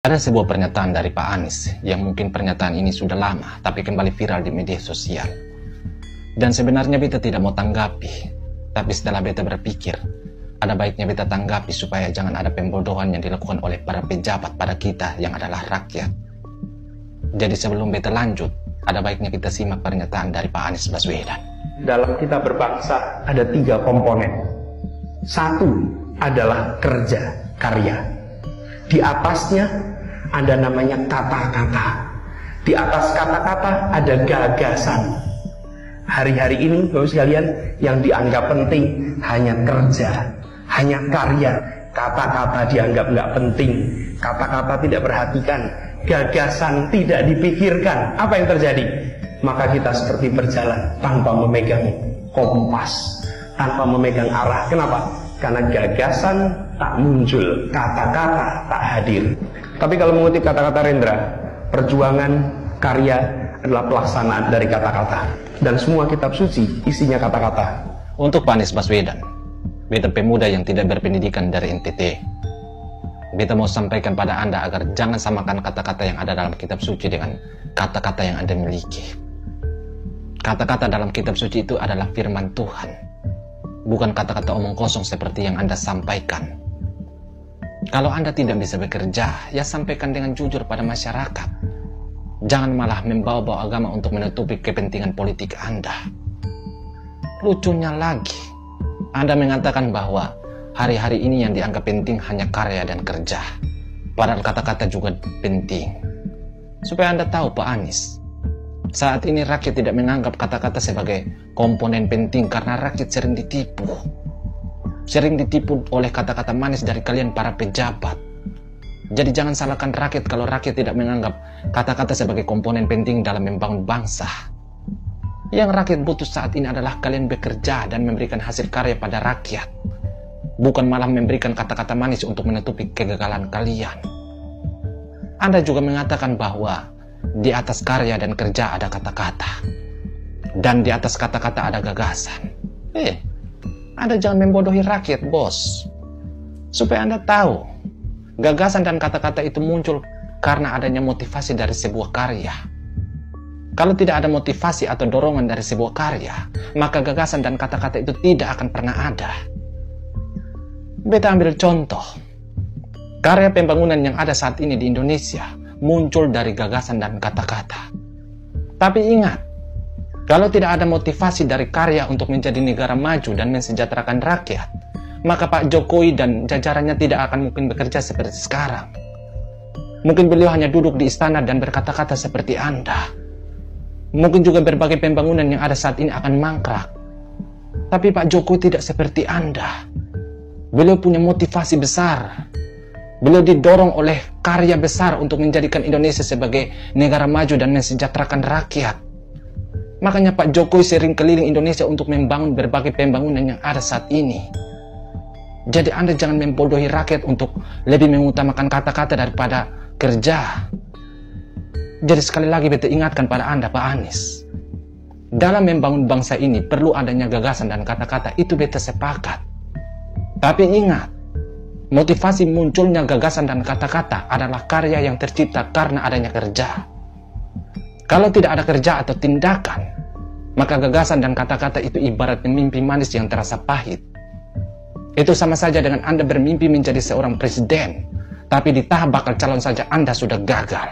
Ada sebuah pernyataan dari Pak Anies yang mungkin pernyataan ini sudah lama tapi kembali viral di media sosial. Dan sebenarnya beta tidak mau tanggapi, tapi setelah beta berpikir, ada baiknya beta tanggapi supaya jangan ada pembodohan yang dilakukan oleh para pejabat pada kita yang adalah rakyat. Jadi sebelum beta lanjut, ada baiknya kita simak pernyataan dari Pak Anies Baswedan. Dalam kita berbangsa ada 3 komponen. 1 adalah kerja, karya. Di atasnya ada namanya kata-kata. Di atas kata-kata ada gagasan. Hari-hari ini Bapak sekalian yang dianggap penting hanya kerja, hanya karya. Kata-kata dianggap nggak penting, kata-kata tidak perhatikan, gagasan tidak dipikirkan. Apa yang terjadi? Maka kita seperti berjalan tanpa memegang kompas, tanpa memegang arah. Kenapa? Karena gagasan tak muncul, kata-kata tak hadir. Tapi kalau mengutip kata-kata Rendra, perjuangan karya adalah pelaksanaan dari kata-kata. Dan semua kitab suci isinya kata-kata. Untuk Pak Anies Baswedan, beta pemuda yang tidak berpendidikan dari NTT, beta mau sampaikan pada Anda agar jangan samakan kata-kata yang ada dalam kitab suci dengan kata-kata yang Anda miliki. Kata-kata dalam kitab suci itu adalah firman Tuhan, bukan kata-kata omong kosong seperti yang Anda sampaikan. Kalau Anda tidak bisa bekerja, ya sampaikan dengan jujur pada masyarakat. Jangan malah membawa-bawa agama untuk menutupi kepentingan politik Anda. Lucunya lagi, Anda mengatakan bahwa hari-hari ini yang dianggap penting hanya karya dan kerja. Padahal kata-kata juga penting. Supaya Anda tahu Pak Anies, saat ini rakyat tidak menganggap kata-kata sebagai komponen penting karena rakyat sering ditipu. Sering ditipu oleh kata-kata manis dari kalian para pejabat. Jadi jangan salahkan rakyat kalau rakyat tidak menganggap kata-kata sebagai komponen penting dalam membangun bangsa. Yang rakyat butuh saat ini adalah kalian bekerja dan memberikan hasil karya pada rakyat. Bukan malah memberikan kata-kata manis untuk menutupi kegagalan kalian. Anda juga mengatakan bahwa di atas karya dan kerja ada kata-kata. Dan di atas kata-kata ada gagasan. Anda jangan membodohi rakyat, bos. Supaya Anda tahu, gagasan dan kata-kata itu muncul karena adanya motivasi dari sebuah karya. Kalau tidak ada motivasi atau dorongan dari sebuah karya, maka gagasan dan kata-kata itu tidak akan pernah ada. Beta ambil contoh. Karya pembangunan yang ada saat ini di Indonesia muncul dari gagasan dan kata-kata. Tapi ingat, kalau tidak ada motivasi dari karya untuk menjadi negara maju dan mensejahterakan rakyat, maka Pak Jokowi dan jajarannya tidak akan mungkin bekerja seperti sekarang. Mungkin beliau hanya duduk di istana dan berkata-kata seperti Anda. Mungkin juga berbagai pembangunan yang ada saat ini akan mangkrak. Tapi Pak Jokowi tidak seperti Anda. Beliau punya motivasi besar. Beliau didorong oleh karya besar untuk menjadikan Indonesia sebagai negara maju dan mensejahterakan rakyat. Makanya Pak Jokowi sering keliling Indonesia untuk membangun berbagai pembangunan yang ada saat ini. Jadi Anda jangan membodohi rakyat untuk lebih mengutamakan kata-kata daripada kerja. Jadi sekali lagi beta ingatkan pada Anda Pak Anies, dalam membangun bangsa ini perlu adanya gagasan dan kata-kata, itu beta sepakat. Tapi ingat, motivasi munculnya gagasan dan kata-kata adalah karya yang tercipta karena adanya kerja. Kalau tidak ada kerja atau tindakan, maka gagasan dan kata-kata itu ibarat mimpi manis yang terasa pahit. Itu sama saja dengan Anda bermimpi menjadi seorang presiden, tapi di tahap bakal calon saja Anda sudah gagal.